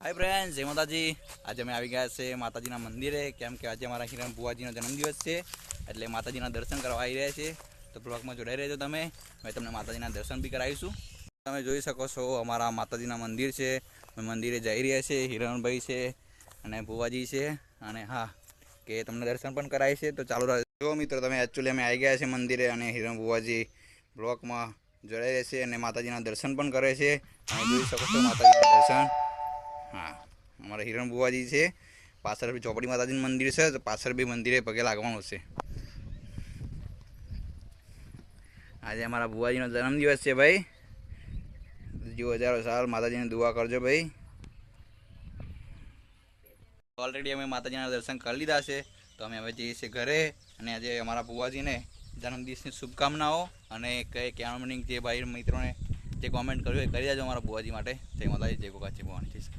Hi friends, जय माताजी। आज અમે આવી ગયા છે માતાજીના મંદિરે, કેમ કે આજે અમારા હિરણ બુવાજીનો જન્મદિવસ છે, એટલે માતાજીના દર્શન કરવા આવી રહ્યા છે। તો બ્લોગમાં જોડાઈ રહેજો તમે, અમે તમને માતાજીના દર્શન બી કરાવીશું। તમે જોઈ શકો છો અમારા માતાજીના મંદિર છે, મંદિરે જઈ રહ્યા છે, હિરણભાઈ છે અને બુવાજી છે, અને હા કે તમને દર્શન પણ કરાય છે। તો ચાલુ રહેજો મિત્રો, તમે એકચ્યુઅલી અમે આવી ગયા છે મંદિરે અને હિરણ બુવાજી બ્લોગમાં જોડાઈ રહેશે અને માતાજીના દર્શન પણ કરે છે। તમે જોઈ શકો છો માતાજીના દર્શન। हाँ, हमारा हिरण बुआजी से पाछळ भी चौपड़ी माताजी मंदिर है, तो पाछळ भी मंदिर पगे लागवानुं छे। आज हमारा बुआजी जन्मदिवस है भाई, जो हजारों साल माताजी ने दुआ करजो भाई। ऑलरेडी हमें माताजी दर्शन कर लीधा है, तो हमें हवे जईए छीए घरे। अने आज हमारा बुआजी ने जन्मदिवसनी शुभकामनाओं अने कई कमेंट जे भाई मित्रों ने जे कमेंट कर्युं ए करी देजो अमारा बुआजी माटे। जय माताजी, जय गोगा, जय भवानी।